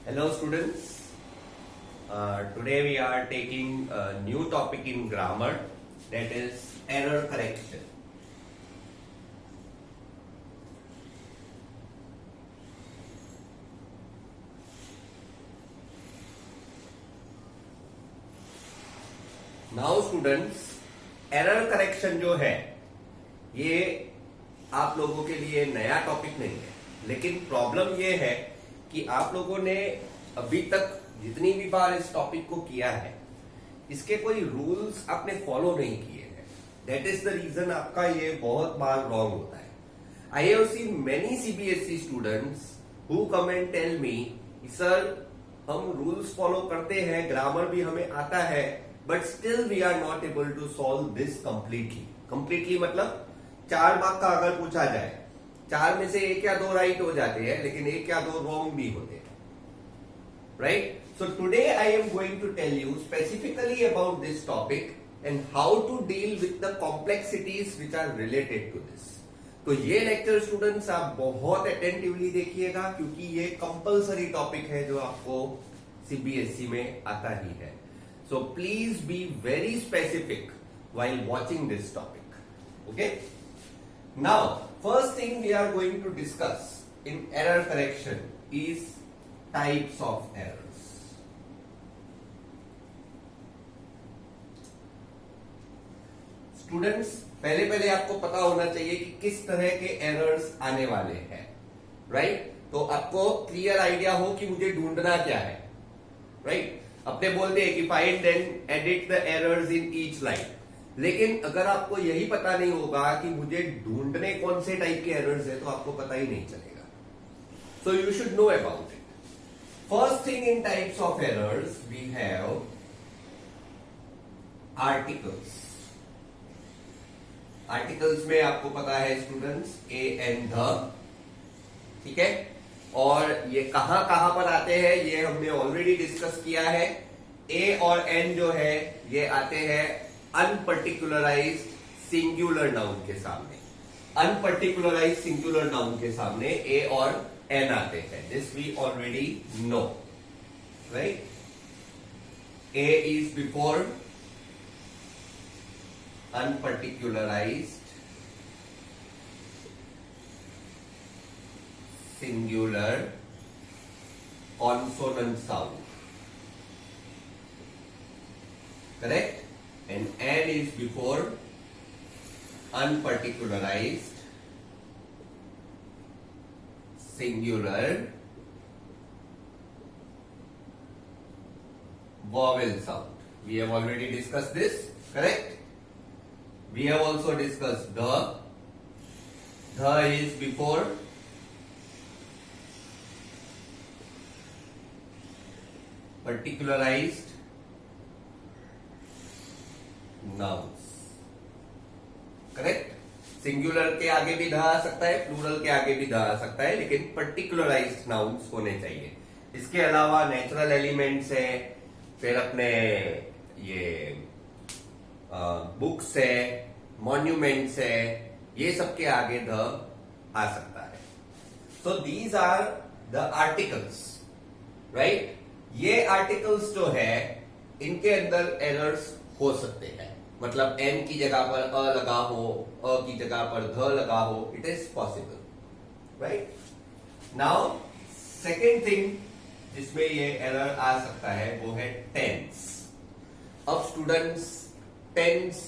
Hello students, today we are taking a new topic in grammar, that is error correction. Now students, error correction जो है ये आप लोगों के लिए नया टॉपिक नहीं है, लेकिन प्रॉब्लम ये है कि आप लोगों ने अभी तक जितनी भी बार इस टॉपिक को किया है इसके कोई रूल्स आपने फॉलो नहीं किए हैं. दैट इज द रीजन आपका ये बहुत बार रॉन्ग होता है. I have seen many CBSE students who come and tell me, sir हम रूल्स फॉलो करते हैं, ग्रामर भी हमें आता है, but still we are not able to solve this completely मतलब 4 मार्क का अगर पूछा जाए, 4 में से 1 या 2 राइट हो जाते हैं, लेकिन 1 या 2 रॉन्ग भी होते हैं. Right? So today I am going to tell you specifically about this topic and how to deal with the complexities which are related to this. तो ये लेक्चर स्टूडेंट्स आप बहुत अटेंटिवली देखिएगा, क्योंकि ये कंपल्सरी टॉपिक है जो आपको सीबीएसई में आता ही है. So please be very specific while watching this topic. Okay? Now, first thing we are going to discuss in error correction is types of errors. Students, पहले आपको पता होना चाहिए कि किस तरह के errors आने वाले हैं. Right? तो आपको क्लियर आइडिया हो कि मुझे ढूंढना क्या है. Right? अपने बोलते हैं कि find and edit the errors in each line. लेकिन अगर आपको यही पता नहीं होगा कि मुझे ढूंढने कौन से टाइप के एरर्स है, तो आपको पता ही नहीं चलेगा. So you should know about it. First thing in types of errors we have articles. Articles में आपको पता है स्टूडेंट्स, ए एंड द. ठीक है, और ये कहां कहां पर आते हैं ये हमने ऑलरेडी डिस्कस किया है. ए और एन जो है ये आते हैं अनपर्टिकुलराइज्ड सिंगुलर नाउन के सामने. अनपर्टिकुलराइज्ड सिंगुलर नाउन के सामने ए और एन आते हैं. This we already know. Right? A is before unparticularized singular consonant sound. Correct? And N is before unparticularized singular vowel sound. We have already discussed this, correct? We have also discussed the. The is before particularized nouns. Correct? Singular के आगे भी ध आ सकता है, plural के आगे भी ध आ सकता है, लेकिन पर्टिकुलराइज्ड नाउन्स होने चाहिए. इसके अलावा नेचुरल एलिमेंट्स है, फिर अपने ये बुक्स है, मॉन्यूमेंट्स है, ये सबके आगे ध आ सकता है. So these are the articles. Right? ये आर्टिकल्स जो है इनके अंदर एरर्स हो सकते हैं. मतलब एन की जगह पर अ लगा हो, अ की जगह पर ध लगा हो, it is possible. Right? Now second thing जिसमें ये एरर आ सकता है वो है टेंस. अब स्टूडेंट्स, टेंस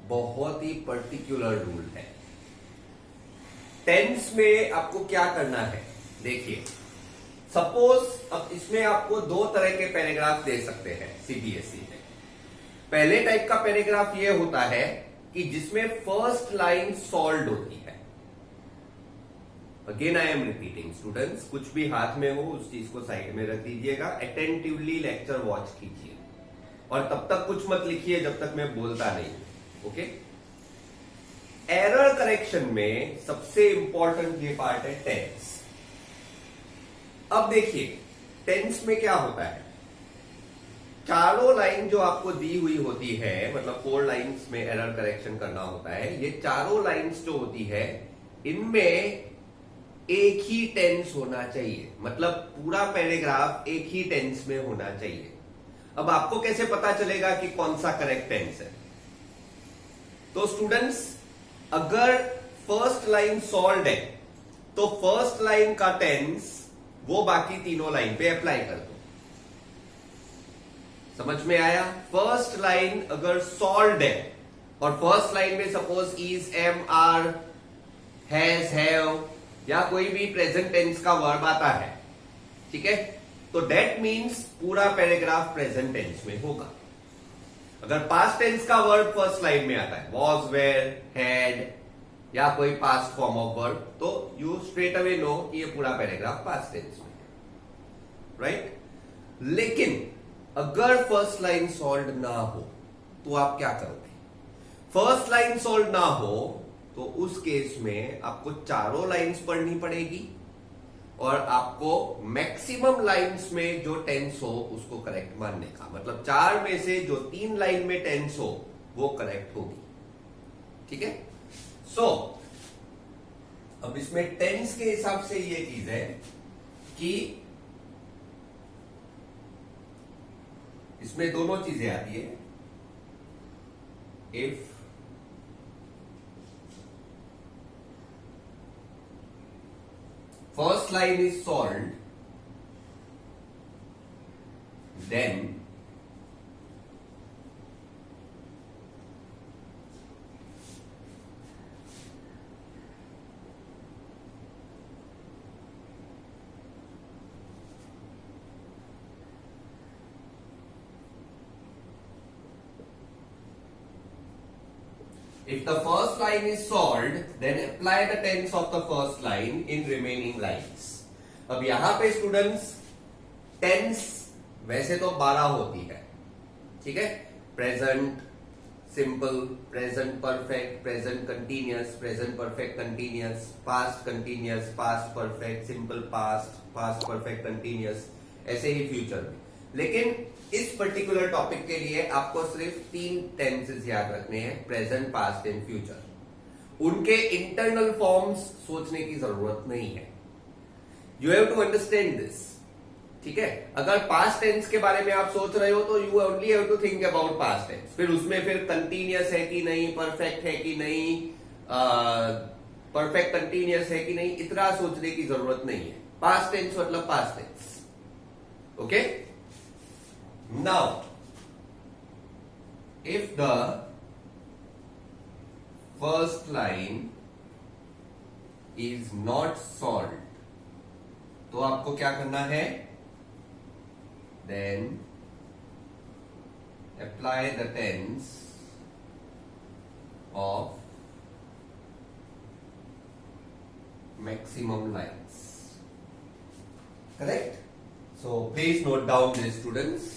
बहुत ही पर्टिकुलर रूल है. टेंस में आपको क्या करना है, देखिए. सपोज अब इसमें आपको 2 तरह के पैराग्राफ दे सकते हैं सीबीएसई में. पहले टाइप का पैराग्राफ ये होता है कि जिसमें फर्स्ट लाइन सॉल्व होती है. Again I am repeating students, कुछ भी हाथ में हो उस चीज को साइड में रख दीजिएगा, अटेंटिवली लेक्चर वॉच कीजिए, और तब तक कुछ मत लिखिए जब तक मैं बोलता नहीं. ओके? एरर करेक्शन में सबसे इंपॉर्टेंट ये पार्ट है टेंस. अब देखिए टेंस में क्या होता है. चारों लाइन जो आपको दी हुई होती है, मतलब 4 लाइंस में एरर करेक्शन करना होता है, ये चारों लाइंस जो होती है इनमें एक ही टेंस होना चाहिए, मतलब पूरा पैराग्राफ एक ही टेंस में होना चाहिए। अब आपको कैसे पता चलेगा कि कौन सा करेक्ट टेंस है? तो स्टूडेंट्स, अगर फर्स्ट लाइन सॉल्व है तो फर्स्ट लाइन का टेंस वो बाकी तीनों लाइन पे अप्लाई कर दो। समझ में आया? फर्स्ट लाइन अगर सॉल्व है और फर्स्ट लाइन में suppose is, am, are, has, have या कोई भी प्रेजेंट टेंस का वर्ब आता है, ठीक है, तो दैट मीन्स पूरा पैराग्राफ प्रेजेंट टेंस में होगा। अगर पास्ट टेंस का वर्ब फर्स्ट लाइन में आता है, वॉज, वेयर, हैड या कोई पास्ट फॉर्म ऑफ वर्ब, तो यू स्ट्रेट अवे नो कि ये पूरा पैराग्राफ पास्ट टेंस में है, राइट? लेकिन अगर फर्स्ट लाइन सॉल्व ना हो तो आप क्या करोगे? फर्स्ट लाइन सॉल्व ना हो तो उस केस में आपको चारों लाइंस पढ़नी पड़ेगी और आपको मैक्सिमम लाइंस में जो टेंस हो उसको करेक्ट मानने का, मतलब 4 में से जो 3 लाइन में टेंस हो वो करेक्ट होगी, ठीक है? सो अब इसमें टेंस के हिसाब से ये चीज है कि इसमें दोनों चीजें आती है। If first line is solved, then if the first line is solved, then apply the tense of the first line in remaining lines. अब यहां पे स्टूडेंट्स टेंस वैसे तो 12 होती है, ठीक है? Present simple, present perfect, present continuous, present perfect continuous, past continuous, past perfect, simple past, past perfect continuous, ऐसे ही फ्यूचर में। लेकिन इस पर्टिकुलर टॉपिक के लिए आपको सिर्फ 3 टेंसेस याद रखने हैं, प्रेजेंट, पास्ट एंड फ्यूचर। उनके इंटरनल फॉर्म्स सोचने की जरूरत नहीं है। You have to understand this, ठीक है? अगर पास्ट टेंस के बारे में आप सोच रहे हो तो you only have to think about past tense, फिर उसमें फिर कंटीन्यूअस है कि नहीं, परफेक्ट है कि नहीं, परफेक्ट कंटीन्यूअस है कि नहीं, इतना सोचने की जरूरत नहीं है। पास्ट टेंस मतलब past tense, okay? Now, if the first line is not solved, तो आपको क्या करना है? Then apply the tense of maximum lines. Correct? So please note down this, students.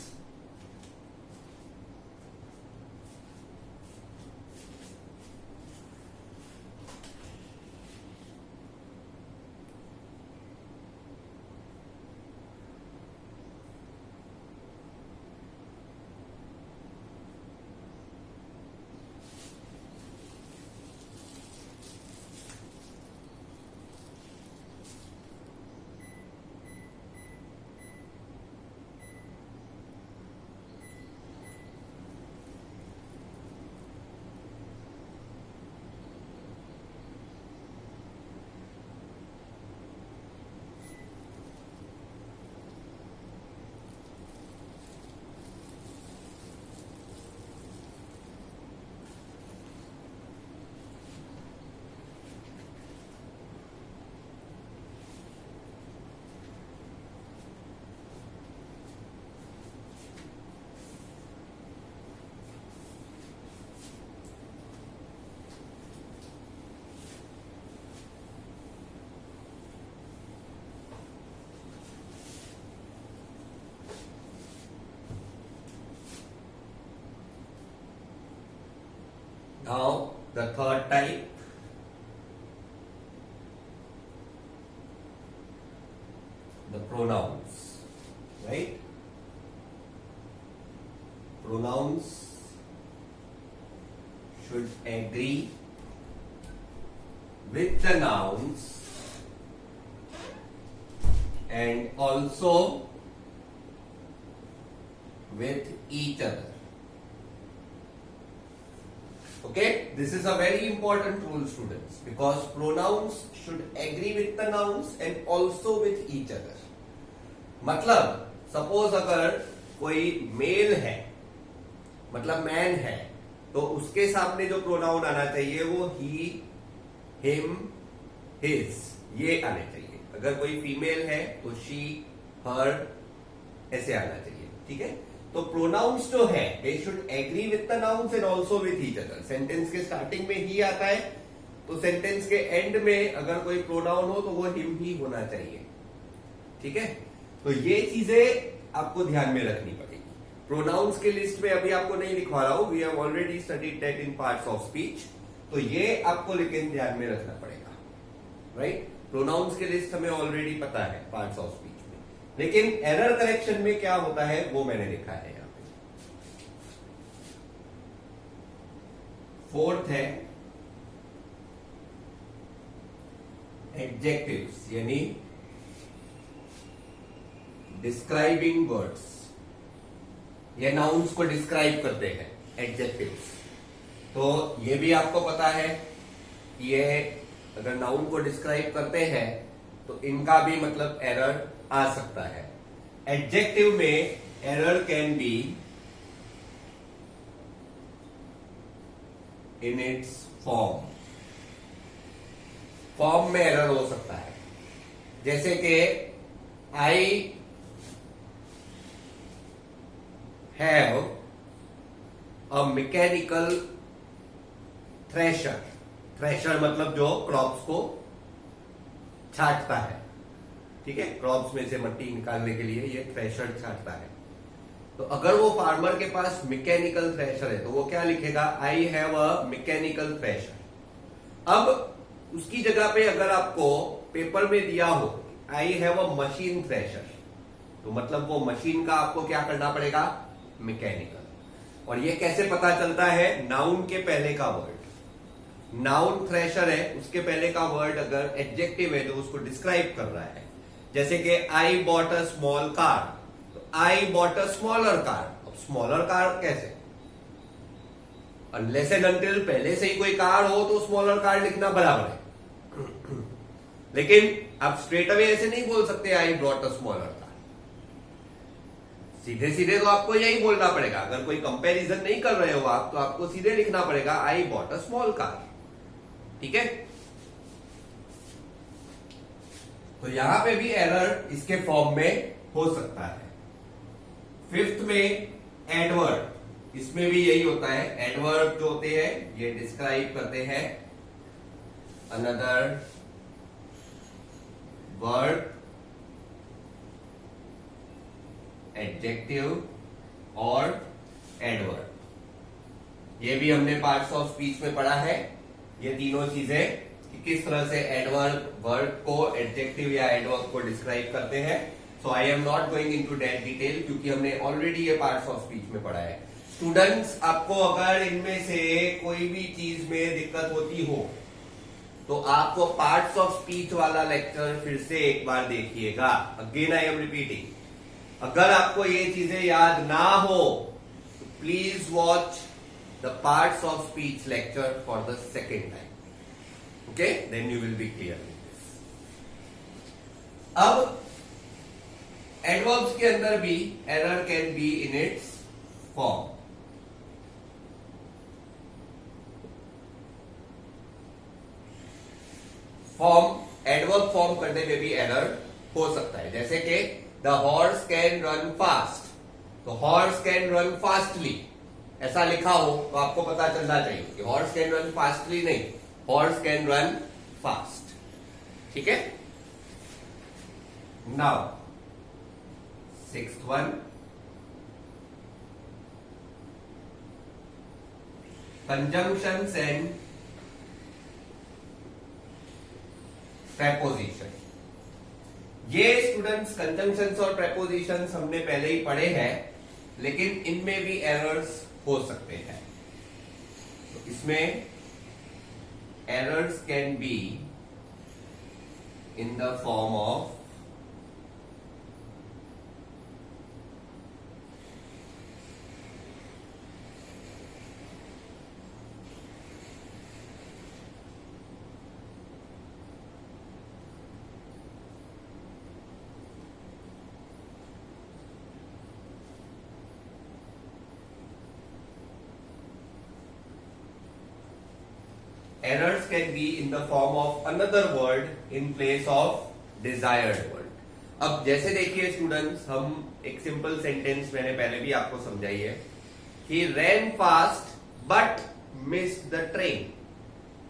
Now the third type, the pronouns, right? Pronouns should agree with the nouns and also with each other. Okay, this is a very important rule, students, because pronouns should agree with the nouns and also with each other. मतलब suppose अगर कोई mail है, मतलब man है, तो उसके सामने जो प्रोनाउन आना चाहिए वो ही, हिम, हिज, ये आने चाहिए. अगर कोई फीमेल है तो शी, हर, ऐसे आना चाहिए. ठीक है, तो प्रोनाउंस जो है they should agree with the nouns and also with each other. Sentence के स्टार्टिंग में ही आता है, तो सेंटेंस के एंड में अगर कोई प्रोनाउन हो तो वो हिम ही होना चाहिए. ठीक है, तो ये चीजें आपको ध्यान में रखनी पड़ेगी. प्रोनाउंस के लिस्ट में अभी आपको नहीं लिखवा रहा हूं, we have already studied that in parts of speech. तो ये आपको लेकिन ध्यान में रखना पड़ेगा. राइट, प्रोनाउंस के लिस्ट हमें ऑलरेडी पता है पार्ट्स ऑफ स्पीच में, लेकिन एरर करेक्शन में क्या होता है वो मैंने लिखा है यहां पे. फोर्थ है एडजेक्टिव्स, यानी डिस्क्राइबिंग वर्ड्स. ये नाउन्स को डिस्क्राइब करते हैं, एडजेक्टिव्स. तो ये भी आपको पता है, ये अगर नाउन को डिस्क्राइब करते हैं तो इनका भी मतलब एरर आ सकता है. एडजेक्टिव में error can be in its form. Form में एरर हो सकता है, जैसे कि I have a mechanical thresher. Thresher मतलब जो क्रॉप्स को छांटता है. ठीक है, क्रॉप्स में से मट्टी निकालने के लिए ये थ्रेशर छांटता है. तो अगर वो फार्मर के पास मैकेनिकल थ्रेशर है तो वो क्या लिखेगा, I have a mechanical thresher. अब उसकी जगह पे अगर आपको पेपर में दिया हो I have a machine thresher, तो मतलब वो मशीन का आपको क्या करना पड़ेगा, मैकेनिकल. और ये कैसे पता चलता है, नाउन के पहले का वर्ड. नाउन थ्रेशर है, उसके पहले का वर्ड अगर एडजेक्टिव है तो उसको डिस्क्राइब कर रहा है. जैसे कि I bought a small car, तो I bought a smaller car. अब स्मॉलर कार कैसे, अनलेस एंड अनटिल पहले से ही कोई कार हो तो स्मॉलर कार लिखना बराबर है. लेकिन आप स्ट्रेट अवे ऐसे नहीं बोल सकते I brought a smaller car. सीधे सीधे तो आपको यही बोलना पड़ेगा. अगर कोई कंपैरिजन नहीं कर रहे हो आप तो आपको सीधे लिखना पड़ेगा आई बॉट अ स्मॉल कार. ठीक है, तो यहां पे भी एरर इसके फॉर्म में हो सकता है. फिफ्थ में एडवर्ब, इसमें भी यही होता है. एडवर्ब जो होते हैं ये डिस्क्राइब करते हैं अनदर वर्ब, एडजेक्टिव और एडवर्ब. ये भी हमने पार्ट्स ऑफ स्पीच में पढ़ा है, ये तीनों चीजें कि किस तरह से एडवर्ब वर्ब को, एडजेक्टिव या एडवर्ब को डिस्क्राइब करते हैं. So I am not going into that detail, क्योंकि हमने ऑलरेडी ये पार्ट्स ऑफ स्पीच में पढ़ा है. स्टूडेंट्स, आपको अगर इनमें से कोई भी चीज में दिक्कत होती हो तो आपको पार्ट्स ऑफ स्पीच वाला लेक्चर फिर से एक बार देखिएगा. अगेन आई एम रिपीटिंग, अगर आपको ये चीजें याद ना हो तो please watch the parts of speech lecture for the second time. Okay, then you will be clear with this. अब एडवर्ब्स के अंदर भी error can be in its form. Form, adverb form करने में भी एरर हो सकता है. जैसे कि the horse can run fast, तो हॉर्स कैन रन फास्टली ऐसा लिखा हो तो आपको पता चलना चाहिए कि हॉर्स कैन रन फास्टली नहीं, हॉर्स कैन रन फास्ट. ठीक है, now sixth one, conjunctions and preposition. ये स्टूडेंट्स कंजंक्शंस और प्रेपोजिशंस हमने पहले ही पढ़े हैं, लेकिन इनमें भी एरर्स हो सकते हैं. तो इसमें errors can be in the form of errors can be in the form of another word in place of desired word. अब जैसे देखिए स्टूडेंट्स, हम एक सिंपल सेंटेंस मैंने पहले भी आपको समझाई है कि ran fast but missed the train.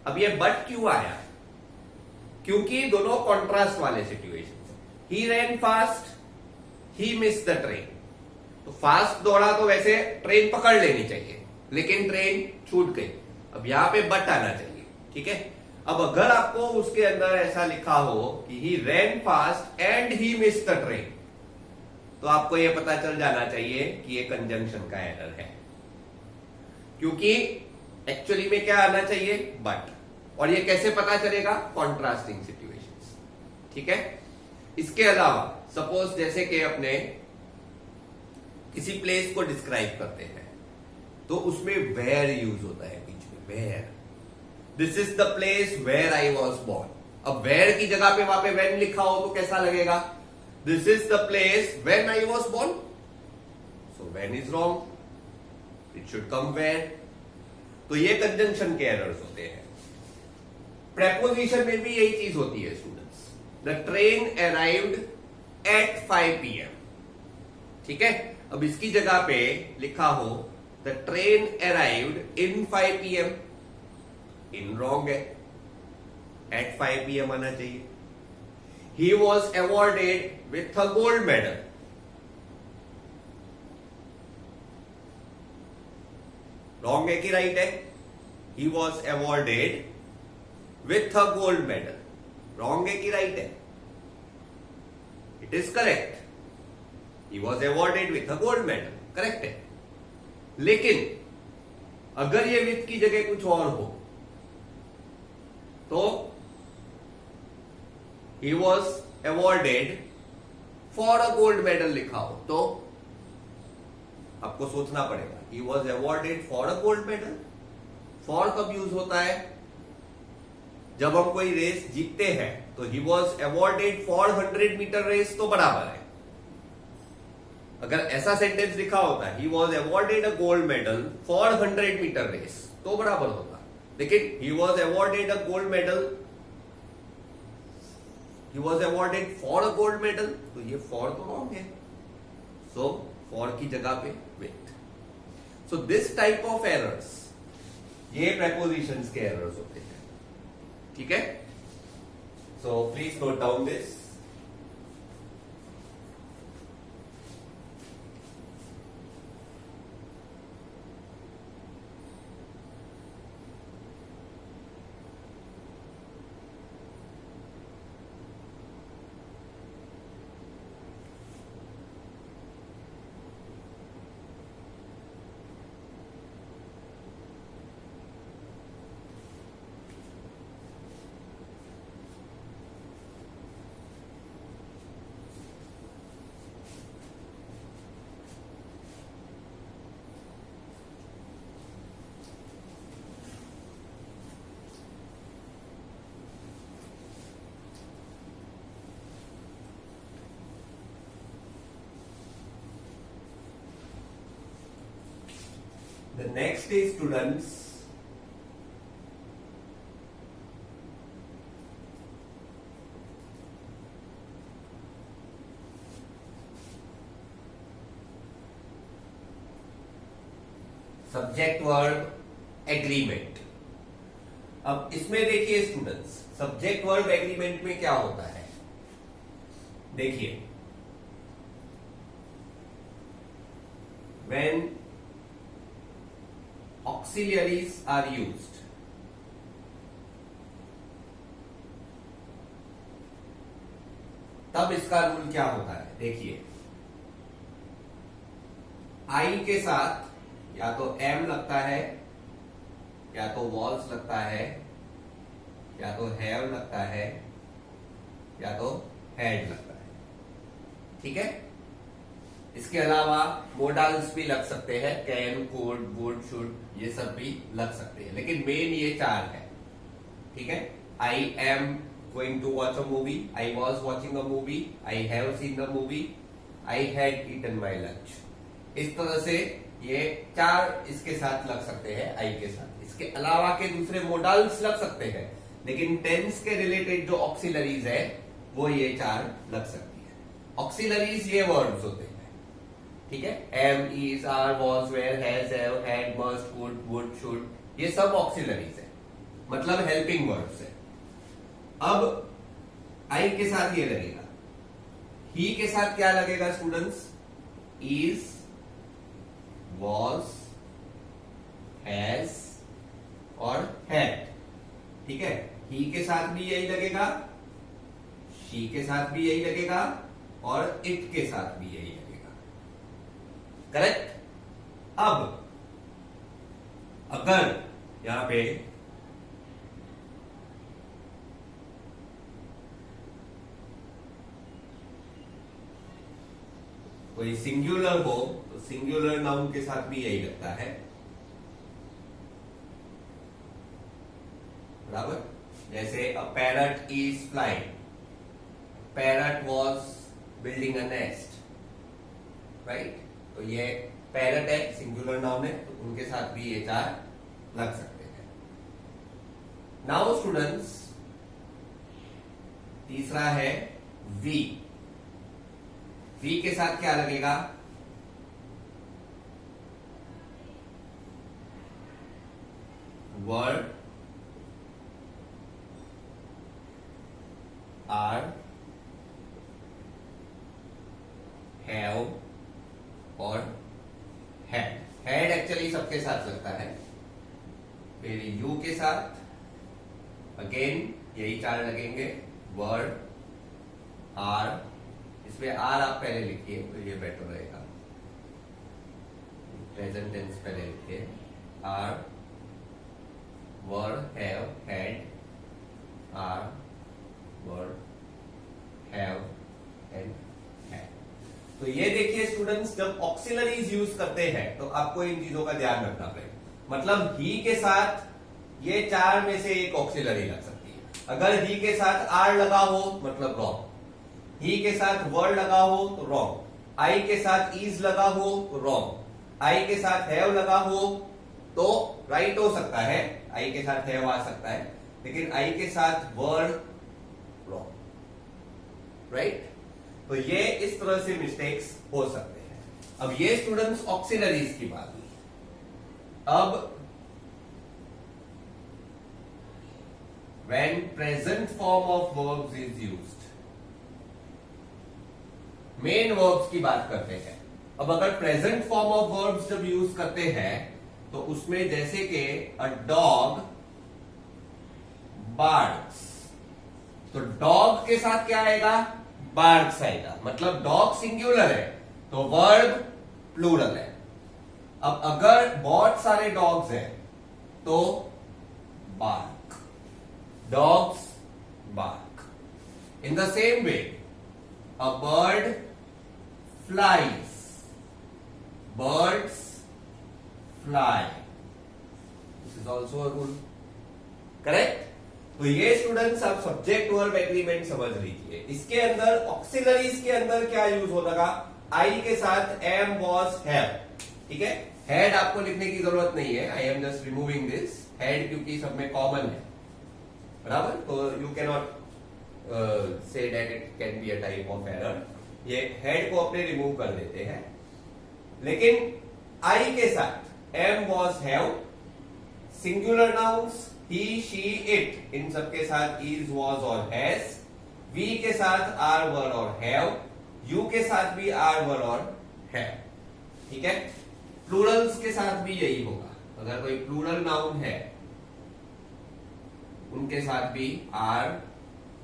अब ये बट क्यों आया? क्योंकि दोनों कॉन्ट्रास्ट वाले situation. He ran fast, he missed the train. तो फास्ट दौड़ा तो वैसे ट्रेन पकड़ लेनी चाहिए, लेकिन ट्रेन छूट गई. अब यहां पे बट आना चाहिए. ठीक है. अब अगर आपको उसके अंदर ऐसा लिखा हो कि he ran fast and he missed the train, तो आपको यह पता चल जाना चाहिए कि ये कंजंक्शन का एरर है. क्योंकि एक्चुअली में क्या आना चाहिए? बट. और ये कैसे पता चलेगा? Contrasting situations. ठीक है. इसके अलावा सपोज जैसे कि अपने किसी प्लेस को डिस्क्राइब करते हैं तो उसमें वेयर यूज होता है बीच में. Where. This is the place where I was born. अब वेयर की जगह पे वहां पे वेन लिखा हो तो कैसा लगेगा? This is the place when I was born. So when is wrong, it should come where. तो ये कंजंक्शन के एरर्स होते हैं. प्रेपोजिशन में भी यही चीज होती है students. The train arrived at 5 PM. ठीक है. अब इसकी जगह पे लिखा हो the train arrived in 5 PM. In wrong है. एट 5 PM आना चाहिए. ही was awarded with a gold medal. Wrong है कि राइट है? He was awarded with a gold medal. Wrong है कि राइट है? It is correct. He was awarded with a gold medal. Correct है. लेकिन अगर ये विथ की जगह कुछ और हो तो he was awarded for a gold medal लिखा हो तो आपको सोचना पड़ेगा. He was awarded for a gold medal. For कब यूज होता है? जब हम कोई रेस जीतते हैं. तो he was awarded for 100 meter race तो बराबर है. अगर ऐसा सेंटेंस लिखा होता है he was awarded a gold medal for 100 meter race तो बराबर होता. लेकिन he was awarded a gold medal, he was awarded for a gold medal, तो ये फॉर तो रॉन्ग है. सो फॉर की जगह पे with. So this type of errors, ये प्रेपोजिशंस के एरर्स होते हैं. ठीक है. So please note down this. The next is students, subject verb agreement. अब इसमें देखिए स्टूडेंट्स, सब्जेक्ट वर्ब एग्रीमेंट में क्या होता है? देखिए, when auxiliaries are used, तब इसका रूल क्या होता है? देखिए, आई के साथ या तो एम लगता है, या तो वॉल्स लगता है, या तो हैव लगता है, या तो हैड लगता है. ठीक है. इसके अलावा मोडाल्स भी लग सकते हैं, कैन, कुड, वुड, शुड, ये सब भी लग सकते हैं. लेकिन मेन ये 4 है. ठीक है. I am going to watch a movie, I was watching a movie, I have seen the movie, I had eaten my lunch. इस तरह से ये 4 इसके साथ लग सकते हैं, आई के साथ. इसके अलावा के दूसरे मोडाल्स लग सकते हैं, लेकिन टेंस के रिलेटेड जो ऑक्सिलरीज है वो ये 4 लग सकती है। ऑक्सिलरीज ये वर्ड्स होते हैं, ठीक है, am, is, are, was, were, has, have, had, must, would, should, ये सब ऑक्सिलरीज है, मतलब हेल्पिंग वर्ड्स है। अब आई के साथ ये लगेगा, ही के साथ क्या लगेगा स्टूडेंट्स? इज, वॉज, हैज और हैड, ठीक है। ही के साथ भी यही लगेगा, शी के साथ भी यही लगेगा और इट के साथ भी यही लगेगा, करेक्ट। अब अगर यहां पे कोई सिंगुलर हो तो सिंगुलर नाउन के साथ भी यही लगता है, बराबर। जैसे अ parrot is flying, parrot was building a nest, right. तो ये पैरट है, सिंगुलर नाउन है, तो उनके साथ भी ये 4 लग सकते हैं। नाउ स्टूडेंट्स, तीसरा है वी। वी के साथ क्या लगेगा? वर्ड, आर, हैव और हैड। हैड एक्चुअली सबके साथ लगता है। फिर यू के साथ अगेन यही 4 लगेंगे, वर्ड, आर, इसमें आर आप पहले लिखिए तो ये बेटर रहेगा, प्रेजेंट टेंस पहले लिखिए, are, were, have, had, are, were, have and had. तो ये देखिए स्टूडेंट्स, जब ऑक्सिलरीज यूज करते हैं तो आपको इन चीजों का ध्यान रखना पड़ेगा। मतलब ही के साथ ये 4 में से एक ऑक्सिलरी लग सकती है। अगर ही के साथ आर लगा हो मतलब रॉन्ग, ही के साथ वर्ड लगा हो तो रॉन्ग, आई के साथ इज लगा हो तो रॉन्ग, आई के साथ हैव लगा हो तो राइट हो सकता है, आई के साथ हैव आ सकता है, लेकिन आई के साथ वर्ड रॉन्ग, राइट। तो ये इस तरह से मिस्टेक्स हो सकते हैं। अब ये स्टूडेंट्स ऑक्सिलरीज की बात हुई। अब when present form of verbs is used, main verbs की बात करते हैं। अब अगर प्रेजेंट फॉर्म ऑफ वर्ब्स जब यूज करते हैं तो उसमें जैसे कि अ डॉग बार्क्स, तो डॉग के साथ क्या आएगा? बार्क्स आएगा। मतलब डॉग सिंगुलर है तो वर्ब प्लूरल है। अब अगर बहुत सारे डॉग्स हैं तो bark, dogs bark. In the same way a bird flies, birds fly, this is also a rule, correct। तो ये स्टूडेंट्स आप सब्जेक्ट वर्ब एग्रीमेंट समझ लीजिए। इसके अंदर ऑक्सिलरीज के अंदर क्या यूज होगा? आई के साथ एम, वॉज, हैव, ठीक है। हैड आपको लिखने की जरूरत नहीं है, I am just removing this had, क्योंकि सब में कॉमन है, बराबर। तो you can not say that it can be a type of error। ये हेड को अपने रिमूव कर देते हैं। लेकिन आई के साथ am, was, have, singular nouns he, she, it, इन सबके साथ इज, वॉज और हैज। वी के साथ आर, वर और हैव। यू के साथ भी आर, वर और हैव, ठीक है। प्लूरल्स के साथ भी यही होगा। अगर कोई प्लूरल नाउन है उनके साथ भी आर,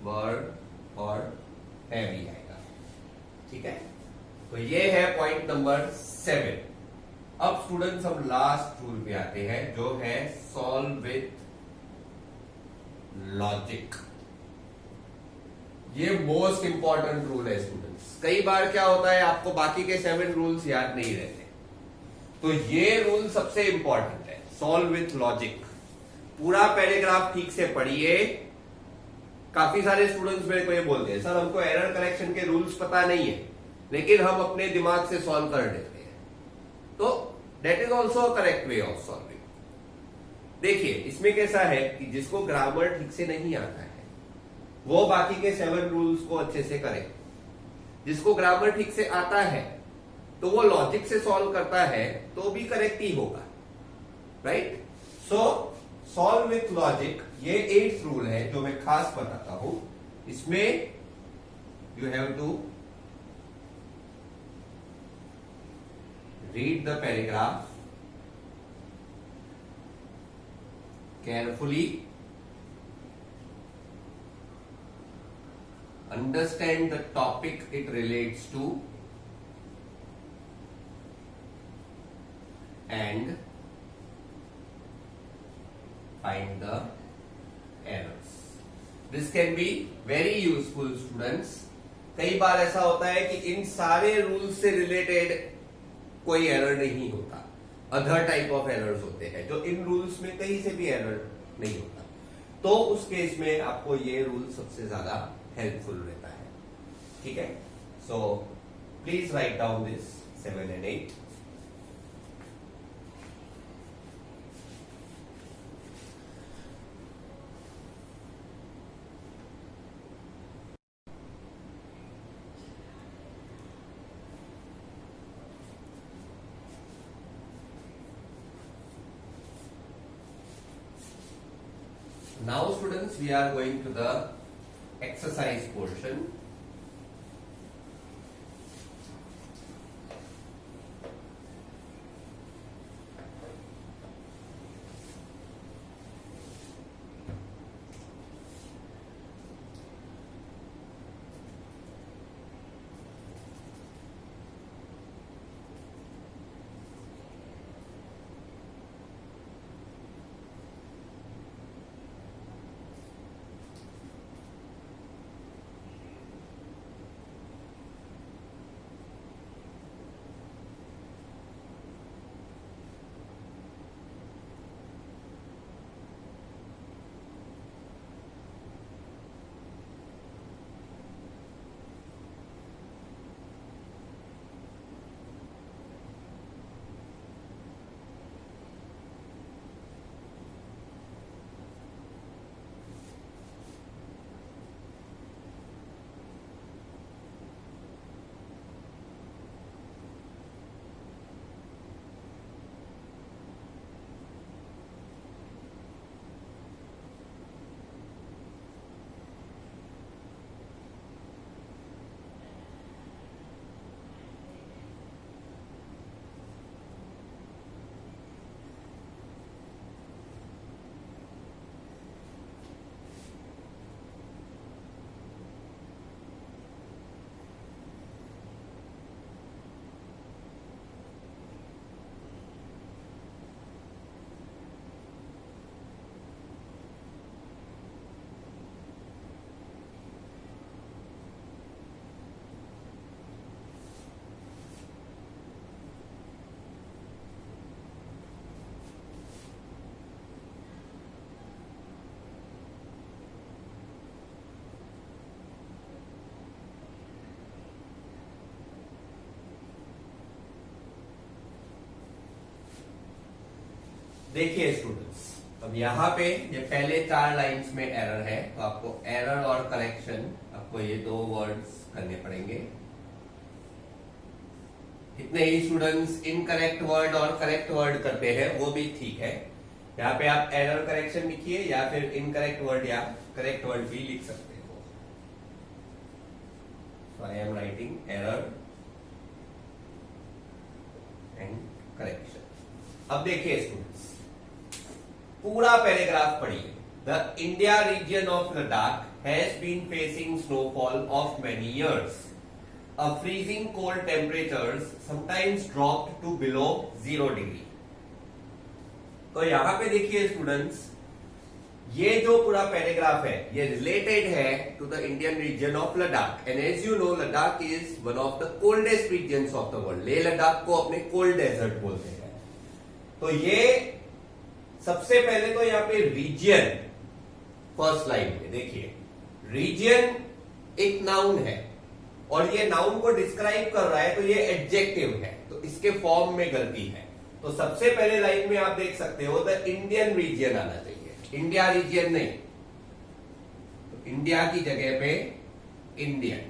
वर्ड और है भी आएगा, ठीक है। तो ये है पॉइंट नंबर 7। अब स्टूडेंट्स हम लास्ट रूल पे आते हैं जो है सॉल्व विथ लॉजिक। ये मोस्ट इंपॉर्टेंट रूल है स्टूडेंट्स। कई बार क्या होता है आपको बाकी के 7 रूल्स याद नहीं रहते, तो ये रूल सबसे इंपॉर्टेंट है, सॉल्व विथ लॉजिक। पूरा पैराग्राफ ठीक से पढ़िए। काफी सारे स्टूडेंट्स मेरे को ये बोलते हैं, सर हमको एरर करेक्शन के रूल्स पता नहीं है, लेकिन हम अपने दिमाग से सॉल्व कर देते हैं। तो that is also a correct way of solving. देखिए इसमें कैसा है कि जिसको ग्रामर ठीक से नहीं आता है वो बाकी के 7 रूल्स को अच्छे से करे, जिसको ग्रामर ठीक से आता है तो वो लॉजिक से सॉल्व करता है तो भी करेक्ट ही होगा, right. So solve with logic ये 8th रूल है जो मैं खास बताता हूं। इसमें you have to read the paragraph carefully, understand the topic it relates to, and find the errors. This can be very useful, students. कई बार ऐसा होता है कि इन सारे रूल्स से रिलेटेड कोई एरर नहीं होता, अदर टाइप ऑफ एरर्स होते हैं जो इन रूल्स में कहीं से भी एरर नहीं होता, तो उस केस में आपको ये रूल सबसे ज्यादा हेल्पफुल रहता है, ठीक है। So please write down this 7 and 8. Now students, we are going to the exercise portion. देखिए स्टूडेंट्स, अब यहाँ पे ये पहले 4 लाइंस में एरर है, तो आपको एरर और करेक्शन आपको ये 2 वर्ड्स करने पड़ेंगे। कितने ही स्टूडेंट्स इनकरेक्ट वर्ड और करेक्ट वर्ड करते हैं वो भी ठीक है। यहाँ पे आप एरर करेक्शन लिखिए या फिर इनकरेक्ट वर्ड या करेक्ट वर्ड भी लिख सकते हो। So I am writing error and correction. अब देखिए स्टूडेंट्स, पूरा पैराग्राफ पढ़िए। The India region of Ladakh has been facing snowfall of many years. A freezing cold temperatures sometimes dropped to below 0 degree. तो यहां पे देखिए स्टूडेंट्स, ये जो पूरा पैराग्राफ है ये रिलेटेड है to the Indian region of Ladakh. And as you know, Ladakh is one of the coldest regions of the world. Leh Ladakh को अपने कोल्ड डेजर्ट बोलते हैं। तो ये सबसे पहले तो यहाँ पे रीजन, फर्स्ट लाइन में देखिए, रीजन एक नाउन है और ये नाउन को डिस्क्राइब कर रहा है, तो ये एडजेक्टिव है, तो इसके फॉर्म में गलती है। तो सबसे पहले लाइन में आप देख सकते हो द इंडियन रीजन आना चाहिए, इंडिया रीजन नहीं। तो इंडिया की जगह पे इंडियन,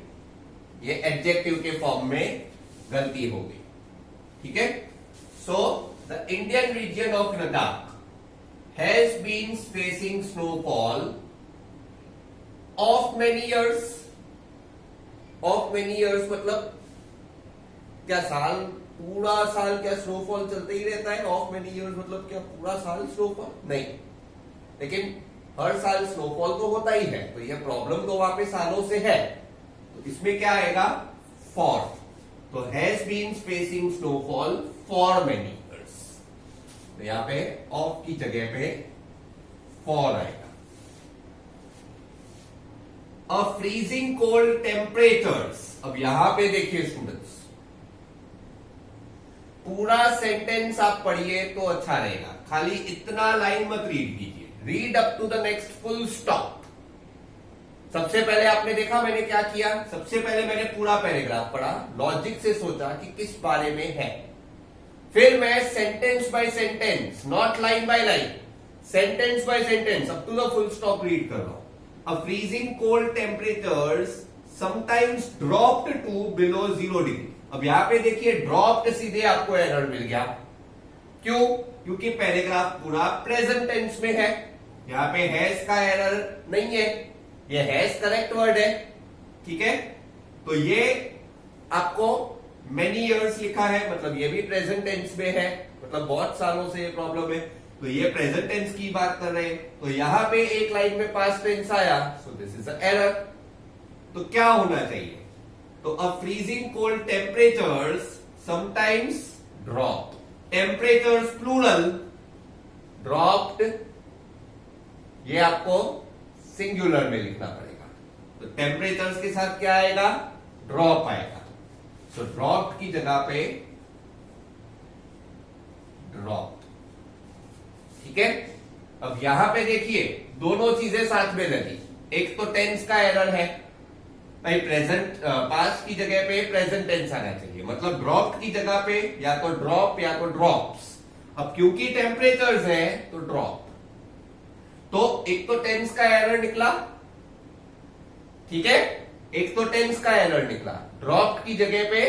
ये एडजेक्टिव के फॉर्म में गलती हो गई, ठीक है। So the Indian region of Ladakh has been facing snowfall of many years. Of many years मतलब क्या साल, पूरा साल क्या स्नोफॉल चलते ही रहता है? ऑफ मेनी ईयर्स मतलब क्या पूरा साल स्नोफॉल? नहीं, लेकिन हर साल स्नोफॉल तो होता ही है, तो यह प्रॉब्लम तो वहां पे सालों से है, तो इसमें क्या आएगा? फॉर। तो has been facing snowfall for many years, तो यहां पे ऑफ की जगह पे फॉर आएगा। अ फ्रीजिंग कोल्ड टेम्परेचर्स, अब यहां पे देखिए स्टूडेंट्स, पूरा सेंटेंस आप पढ़िए तो अच्छा रहेगा, खाली इतना लाइन मत रीड कीजिए, read up to the next full stop. सबसे पहले आपने देखा मैंने क्या किया, सबसे पहले मैंने पूरा पैराग्राफ पढ़ा, लॉजिक से सोचा कि किस बारे में है, फिर मैं sentence by sentence, not line by line, sentence by sentence up to the full stop read कर रहा हूं। A freezing cold temperatures sometimes dropped to below 0 degree. अब यहां पे देखिए ड्रॉप्ड, सीधे आपको एरर मिल गया, क्यों? क्योंकि पैराग्राफ पूरा प्रेजेंट टेंस में है, यहां पे हैज का एरर नहीं है, ये हैज करेक्ट वर्ड है, ठीक है। तो ये आपको मेनी इयर्स लिखा है, मतलब ये भी प्रेजेंट टेंस में है, मतलब बहुत सालों से ये प्रॉब्लम है, तो ये प्रेजेंट टेंस की बात कर रहे हैं, तो यहां पे एक लाइन में पास्ट टेंस आया, so this is a error. तो क्या होना चाहिए? तो a freezing cold temperatures sometimes drop, temperatures plural, dropped ये आपको सिंगुलर में लिखना पड़ेगा, तो टेम्परेचर्स के साथ क्या आएगा? ड्रॉप आएगा, तो ड्रॉप की जगह पे ड्रॉप, ठीक है। अब यहां पे देखिए दोनों चीजें साथ में लगी, एक तो टेंस का एरर है भाई, प्रेजेंट पास्ट की जगह पे प्रेजेंट टेंस आना चाहिए, मतलब ड्रॉप्ड की जगह पे या तो ड्रॉप या तो ड्रॉप्स। अब क्योंकि टेम्परेचर्स है तो ड्रॉप, तो एक तो टेंस का एरर निकला, ठीक है, एक तो टेंस का एरर निकला, ड्रॉप की जगह पे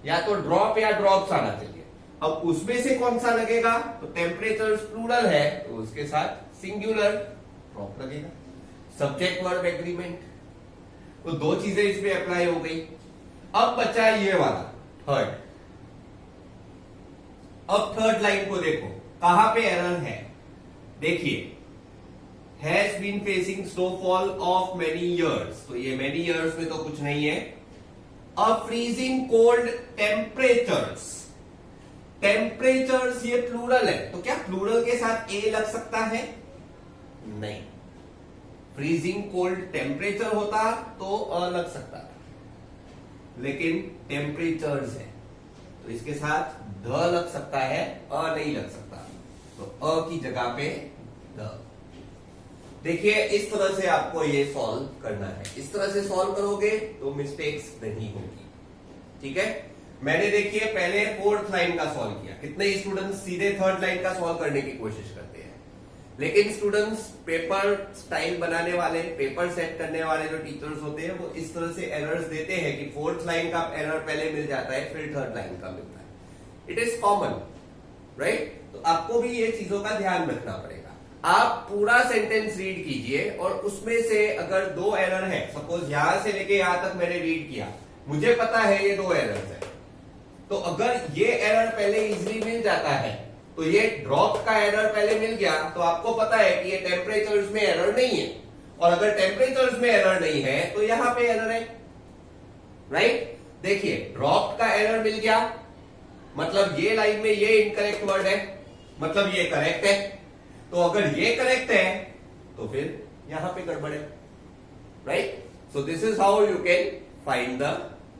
या तो ड्रॉप या ड्रॉप्स आना चाहिए। अब उसमें से कौन सा लगेगा? तो टेम्परेचर्स प्लूरल है तो उसके साथ सिंगुलर ड्रॉप लगेगा। सब्जेक्ट वर्ब एग्रीमेंट, तो दो चीजें इसमें अप्लाई हो गई। अब बचा ये वाला थर्ड। अब थर्ड लाइन को देखो, कहां पे एरर है? देखिए has been facing snowfall of many years, तो ये मेनी ईयर्स में तो कुछ नहीं है। A freezing cold temperatures, temperatures ये प्लूरल है, तो क्या प्लूरल के साथ ए लग सकता है? नहीं, फ्रीजिंग कोल्ड टेम्परेचर होता तो अ लग सकता था, लेकिन टेम्परेचर्स है तो इसके साथ ध लग सकता है, अ नहीं लग सकता, तो अ की जगह पे द। देखिए इस तरह से आपको ये सॉल्व करना है, इस तरह से सॉल्व करोगे तो मिस्टेक्स नहीं होगी, ठीक है। मैंने देखिए पहले फोर्थ लाइन का सॉल्व किया, कितने स्टूडेंट्स सीधे थर्ड लाइन का सॉल्व करने की कोशिश करते हैं, लेकिन स्टूडेंट्स पेपर स्टाइल बनाने वाले, पेपर सेट करने वाले जो टीचर्स होते हैं वो इस तरह से एरर्स देते हैं कि फोर्थ लाइन का एरर पहले मिल जाता है फिर थर्ड लाइन का मिलता है। It is common, right. तो आपको भी ये चीजों का ध्यान रखना पड़ेगा। आप पूरा सेंटेंस रीड कीजिए और उसमें से अगर दो एरर है, सपोज यहां से लेके यहां तक मैंने रीड किया, मुझे पता है ये दो एरर्स है, तो अगर ये एरर पहले इजीली मिल जाता है, तो ये ड्रॉप का एरर पहले मिल गया, तो आपको पता है कि ये टेम्परेचर्स में एरर नहीं है, और अगर टेम्परेचर्स में एरर नहीं है तो यहां पे एरर है, राइट। देखिए ड्रॉप का एरर मिल गया, मतलब ये लाइन में ये इनकरेक्ट वर्ड है, मतलब ये करेक्ट है, तो अगर ये करेक्ट है तो फिर यहां पे गड़बड़ है, right. So this is how you can find the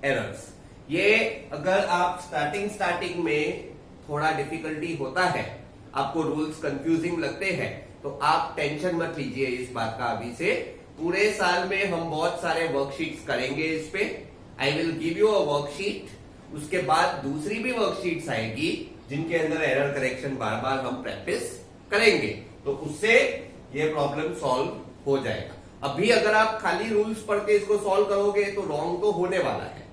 errors. ये अगर आप स्टार्टिंग में थोड़ा डिफिकल्टी होता है, आपको रूल्स कंफ्यूजिंग लगते हैं, तो आप टेंशन मत लीजिए इस बात का। अभी से पूरे साल में हम बहुत सारे वर्कशीट्स करेंगे इस पे। I will give you a worksheet, उसके बाद दूसरी भी वर्कशीट्स आएगी, जिनके अंदर एरर करेक्शन बार बार हम प्रैक्टिस करेंगे, तो उससे ये प्रॉब्लम सॉल्व हो जाएगा। अभी अगर आप खाली रूल्स पढ़ के इसको सॉल्व करोगे तो रॉन्ग तो होने वाला है,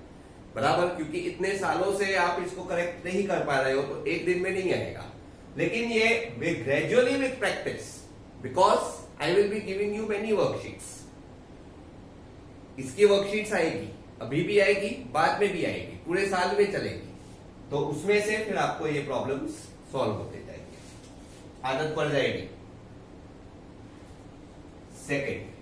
बराबर, क्योंकि इतने सालों से आप इसको करेक्ट नहीं कर पा रहे हो, तो एक दिन में नहीं आएगा। लेकिन ये gradually with practice, because I will be giving you many worksheets. इसकी वर्कशीट्स आएगी, अभी भी आएगी, बाद में भी आएगी, पूरे साल में चलेगी, तो उसमें से फिर आपको ये प्रॉब्लम्स सॉल्व होते जाएंगे, आदत पड़ जाएगी। सेकेंड,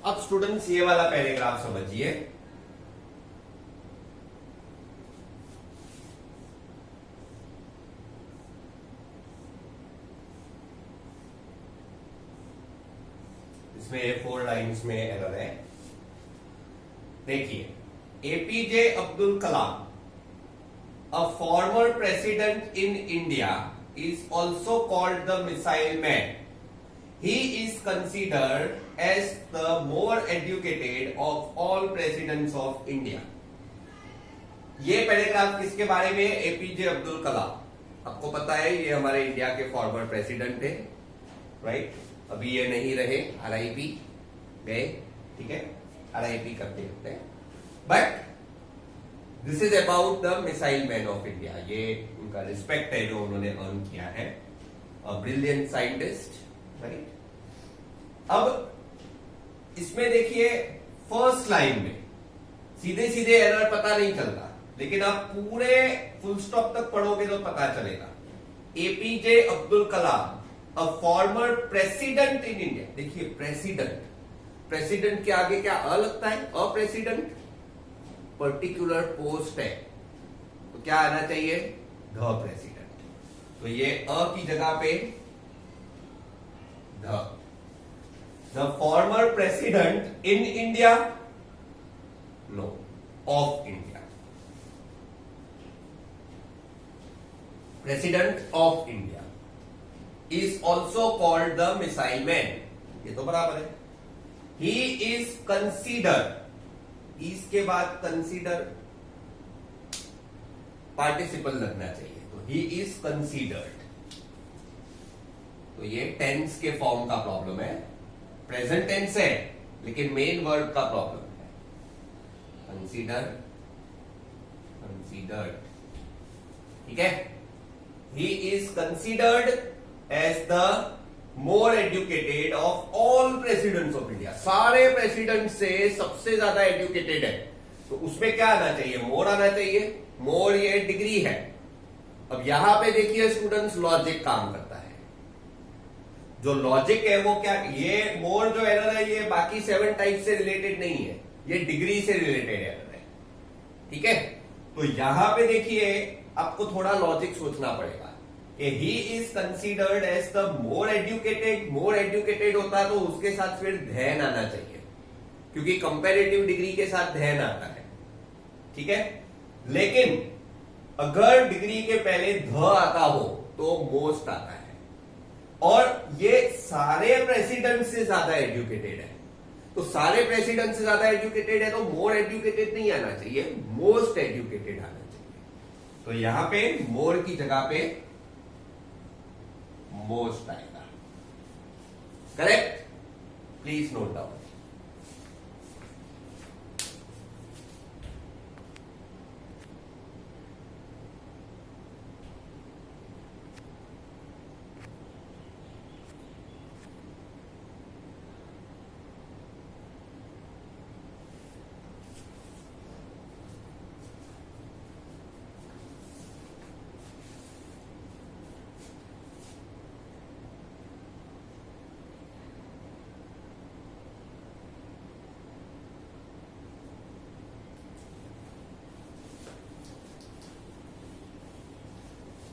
अब स्टूडेंट्स ये वाला पैराग्राफ समझिए। इसमें ये 4 लाइन्स में एरर है। देखिए, APJ Abdul Kalam, a former president in India, is also called the missile man. He is considered as the more educated of all presidents of India. ये पैराग्राफ किसके बारे में? एपीजे अब्दुल कलाम। आपको पता है ये हमारे इंडिया के फॉर्मर प्रेसिडेंट थे, राइट? अभी ये नहीं रहे, आरआईपी गए, ठीक है, आरआईपी करते होते हैं। But this is about the missile man of India. ये उनका रिस्पेक्ट है जो उन्होंने अर्न किया है, अ ब्रिलियंट साइंटिस्ट, राइट? अब इसमें देखिए फर्स्ट लाइन में सीधे सीधे एरर पता नहीं चलता, लेकिन आप पूरे फुल स्टॉप तक पढ़ोगे तो पता चलेगा। APJ Abdul Kalam, a former president in India. देखिए प्रेसिडेंट, प्रेसिडेंट के आगे क्या अ लगता है? अ प्रेसिडेंट पर्टिकुलर पोस्ट है, तो क्या आना चाहिए? The president. तो ये अ की जगह पे the former president in India, no, of India, president of India is also called the missile man. ये तो बराबर है। ही इज कंसीडर, इसके बाद कंसीडर पार्टिसिपल लगना चाहिए, तो ही इज कंसीडर्ड। तो ये टेंस के फॉर्म का प्रॉब्लम है, प्रेजेंट टेंस है लेकिन मेन वर्ब का प्रॉब्लम है। कंसीडर, कंसीडर्ड, ठीक है। He is considered as the more educated of all presidents of India. सारे प्रेसिडेंट से सबसे ज्यादा एजुकेटेड है, तो उसमें क्या आना चाहिए? मोर आना चाहिए। मोर ये डिग्री है। अब यहां पे देखिए स्टूडेंट्स, लॉजिक काम करता है। जो लॉजिक है वो क्या, ये मोर जो एरर है ये बाकी 7 टाइप से रिलेटेड नहीं है, ये डिग्री से रिलेटेड एरर है, ठीक है। तो यहां पे देखिए आपको थोड़ा लॉजिक सोचना पड़ेगा कि he is considered as the more educated. More educated होता तो उसके साथ फिर ध्यान आना चाहिए क्योंकि कंपैरेटिव डिग्री के साथ धैन आता है, ठीक है। लेकिन अगर डिग्री के पहले ध आता हो तो मोस्ट आता है, और ये सारे प्रेसिडेंट से ज्यादा एजुकेटेड है। तो सारे प्रेसिडेंट से ज्यादा एजुकेटेड है तो मोर एजुकेटेड नहीं आना चाहिए, मोस्ट एजुकेटेड आना चाहिए। तो यहां पे मोर की जगह पे मोस्ट आएगा, correct. Please note down.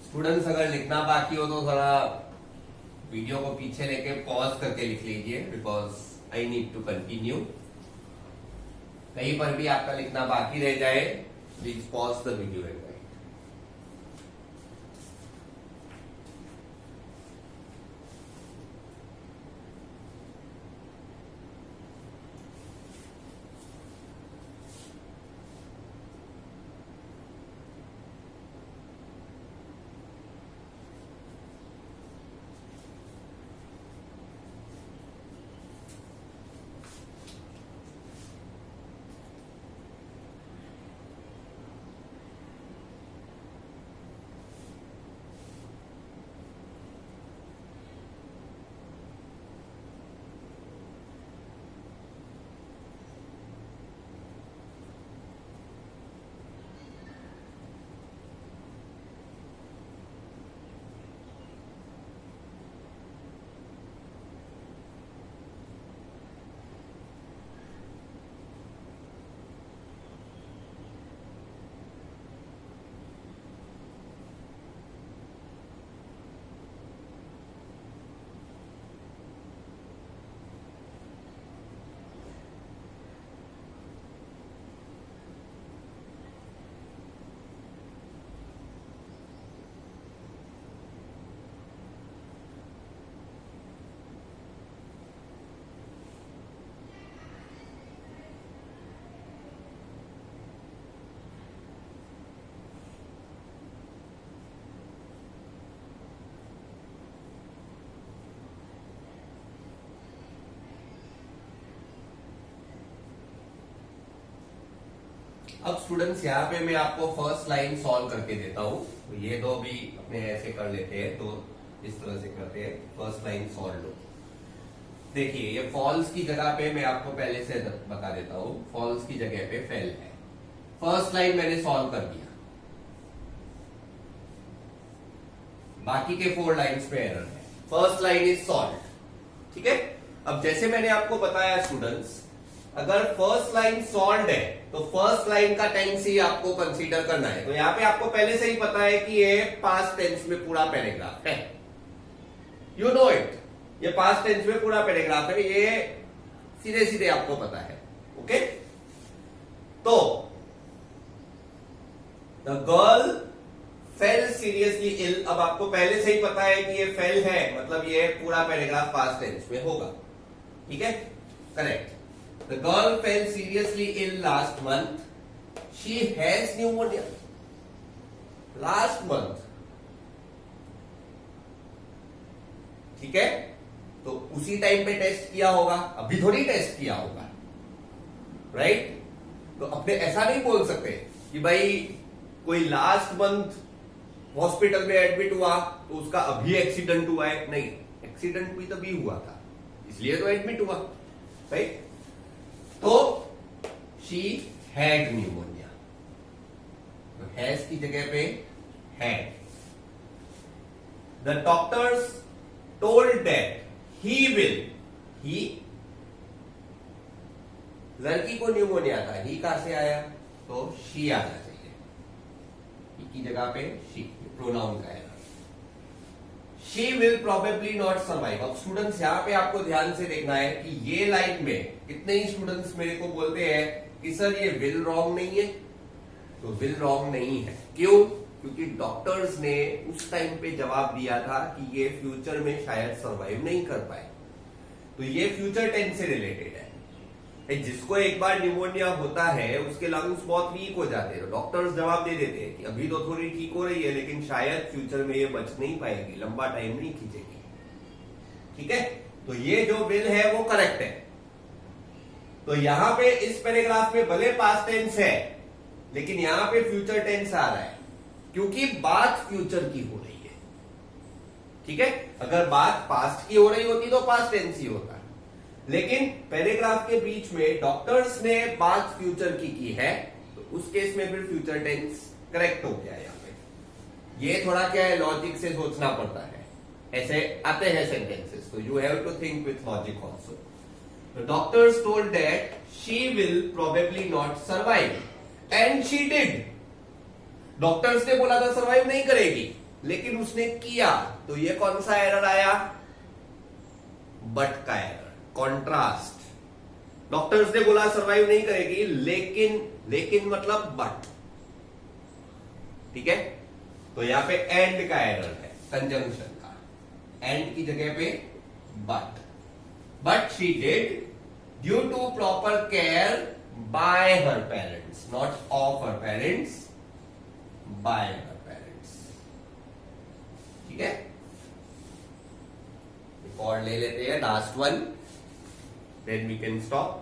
Students अगर लिखना बाकी हो तो थोड़ा वीडियो को पीछे लेके पॉज करके लिख लीजिए, because I need to continue. कहीं पर भी आपका लिखना बाकी रह जाए, please pause the video and write. अब स्टूडेंट्स यहाँ पे मैं आपको फर्स्ट लाइन सॉल्व करके देता हूं। तो ये दो भी अपने ऐसे कर लेते हैं, तो इस तरह से करते हैं। फर्स्ट लाइन सॉल्व लो। देखिए ये फॉल्स की जगह पे मैं आपको पहले से बता देता हूं, फॉल्स की जगह पे फेल है। फर्स्ट लाइन मैंने सॉल्व कर दिया, बाकी के 4 लाइन्स पे एरर है। फर्स्ट लाइन इज सॉल्व, ठीक है। अब जैसे मैंने आपको बताया स्टूडेंट्स, अगर फर्स्ट लाइन सॉल्व है तो फर्स्ट लाइन का टेंस ही आपको कंसीडर करना है। तो यहां पे आपको पहले से ही पता है कि ये पास्ट टेंस में पूरा पैराग्राफ है, यू नो इट। ये पास्ट टेंस में पूरा पैराग्राफ है, ये सीधे सीधे आपको पता है, ओके। तो the girl fell seriously ill, अब आपको पहले से ही पता है कि ये फेल है, मतलब ये पूरा पैराग्राफ पास्ट टेंस में होगा, ठीक है, correct. The girl fell seriously ill last month. She has pneumonia. Last month. ठीक है, तो उसी टाइम पे टेस्ट किया होगा, अभी थोड़ी टेस्ट किया होगा, राइट। तो अपने ऐसा नहीं बोल सकते कि भाई कोई लास्ट मंथ हॉस्पिटल में एडमिट हुआ तो उसका अभी एक्सीडेंट हुआ है। नहीं, एक्सीडेंट भी तभी हुआ था, इसलिए तो एडमिट हुआ, राइट। तो शी हैड न्यूमोनिया, तो हैज की जगह पे had. The doctors told that he will, he, लड़की को न्यूमोनिया था, ही कहां से आया, तो शी आना चाहिए, ही की जगह पे शी, प्रोनाउन का है। She will probably not survive. अब स्टूडेंट्स यहां पे आपको ध्यान से देखना है कि ये लाइन में कितने ही स्टूडेंट्स मेरे को बोलते हैं कि सर ये विल रॉन्ग नहीं है। तो विल रॉन्ग नहीं है, क्यों? क्योंकि डॉक्टर्स ने उस टाइम पे जवाब दिया था कि ये फ्यूचर में शायद सर्वाइव नहीं कर पाए। तो ये फ्यूचर टेंस से रिलेटेड है। जिसको एक बार निमोनिया होता है उसके लंग्स बहुत वीक हो जाते हैं, डॉक्टर्स जवाब दे देते हैं कि अभी तो थोड़ी ठीक हो रही है लेकिन शायद फ्यूचर में ये बच नहीं पाएगी, लंबा टाइम नहीं खींचेगी। ठीक है, तो ये जो विल है वो करेक्ट है। तो यहां पे इस पैराग्राफ में भले पास्ट टेंस है लेकिन यहां पे फ्यूचर टेंस आ रहा है क्योंकि बात फ्यूचर की हो रही है। ठीक है, अगर बात पास्ट की हो रही होती तो पास्ट टेंस ही होता, लेकिन पैराग्राफ के बीच में डॉक्टर्स ने बात फ्यूचर की है तो उस केस में फिर फ्यूचर टेंस करेक्ट हो गया। यहां पे ये थोड़ा क्या है, लॉजिक से सोचना पड़ता है, ऐसे आते हैं सेंटेंसेस, तो you have to think with logic also. The doctors told that she will probably not survive, and she did. Doctors ने बोला था सर्वाइव नहीं करेगी, लेकिन उसने किया। तो ये कौन सा एरर आया? बट का एरर, कॉन्ट्रास्ट। डॉक्टर्स ने बोला सर्वाइव नहीं करेगी लेकिन मतलब बट। ठीक है, तो यहां पे एंड का एरर है, कंजंक्शन का। एंड की जगह पे but. But she did due to proper care by her parents, not of her parents, by her parents. ठीक है, एक और ले लेते हैं, last one, then we can stop.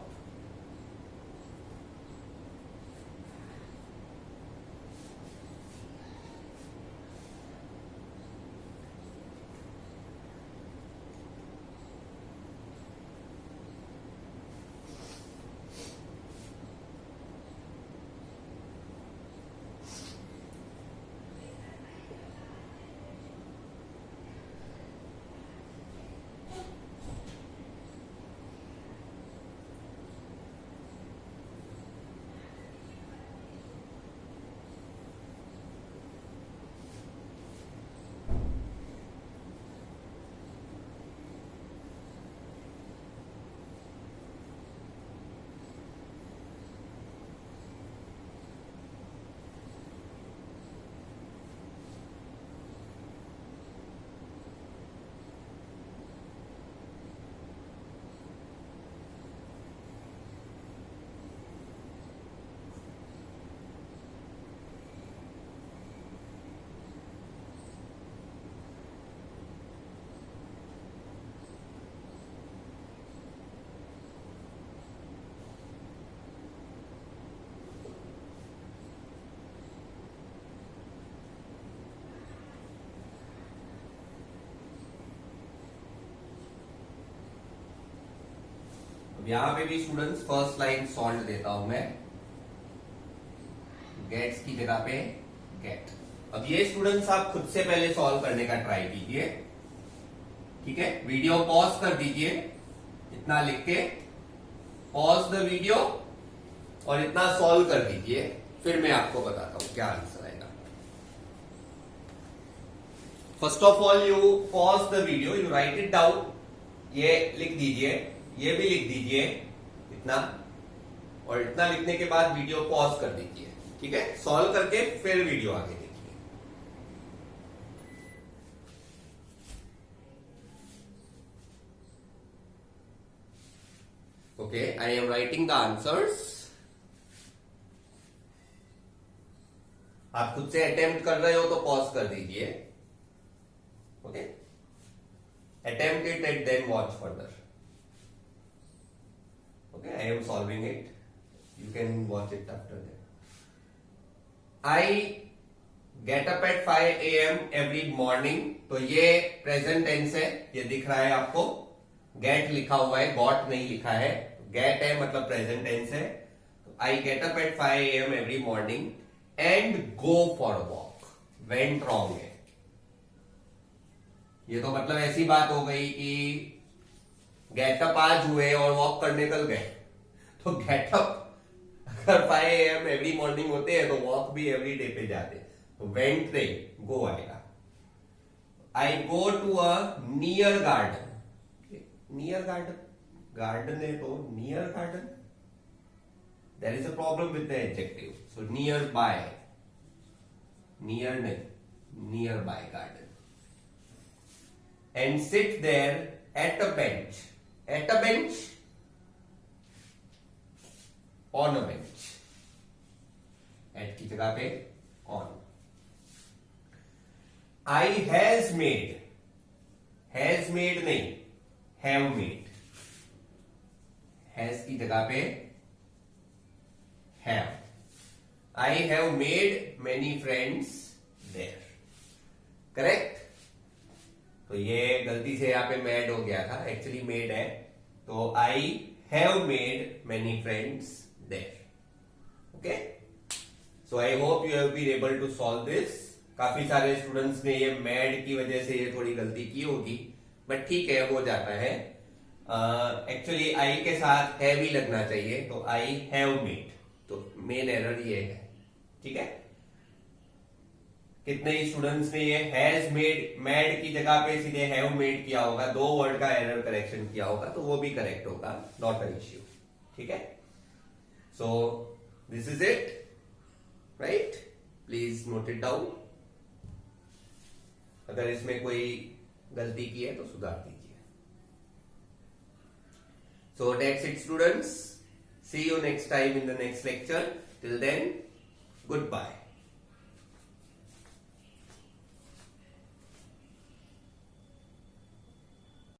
अब यहां पे भी स्टूडेंट्स फर्स्ट लाइन सॉल्व देता हूं मैं, गेट्स की जगह पे गेट। अब ये स्टूडेंट्स आप खुद से पहले सॉल्व करने का ट्राई कीजिए। ठीक है, वीडियो पॉज कर दीजिए, इतना लिख के पॉज द वीडियो और इतना सॉल्व कर दीजिए, फिर मैं आपको बताता हूं क्या आंसर आएगा। First of all you pause the video, you right it down, ये लिख दीजिए, ये भी लिख दीजिए इतना, और इतना लिखने के बाद वीडियो पॉज कर दीजिए। ठीक है, सॉल्व करके फिर वीडियो आगे देखिए। Okay, I am writing the answers. आप खुद से अटेम्प्ट कर रहे हो तो पॉज कर दीजिए। Okay, attempt it and then watch further. Okay, I am solving it. You can watch it after that. I get up at 5 a.m. every morning. तो ये प्रेजेंट टेंस है, ये दिख रहा है आपको, गेट लिखा हुआ है, गॉट नहीं लिखा है, गेट है मतलब प्रेजेंट टेंस है। तो I get up at 5 a.m. every morning and go for a walk. Went wrong है, ये तो मतलब ऐसी बात हो गई कि गेटअप आज हुए और वॉक करने निकल गए। तो गेटअप अगर 5 AM एवरी मॉर्निंग होते हैं तो वॉक भी एवरी डे पे जाते, तो वेंट नहीं, गो आएगा। I go to a near garden. Near garden, garden है तो near garden, there is a problem with the adjective, so near by, near नहीं, near by garden. And sit there at a bench, at a bench, on a bench, at की जगह पे on. I has made, has made नहीं, have made, has की जगह पे have. I have made many friends there, correct. तो ये गलती से यहां पे मेड हो गया था, एक्चुअली मेड है, तो I have made many friends there. Okay, so I hope you have been able to solve this. काफी सारे स्टूडेंट्स ने ये मेड की वजह से ये थोड़ी गलती की होगी, बट ठीक है, हो जाता है। एक्चुअली आई के साथ हैव ही लगना चाहिए, तो आई हैव मेड, तो मेन एरर ये है, ठीक है। कितने ही स्टूडेंट्स ने ये हैज मेड, मेड की जगह पे सीधे हैव मेड किया होगा, दो वर्ड का एरर करेक्शन किया होगा, तो वो भी करेक्ट होगा, नॉट अ इश्यू, ठीक है। सो this is it, right, please note it down. अगर इसमें कोई गलती की है तो सुधार दीजिए। So that's it students, see you next time in the next lecture. Till then, goodbye.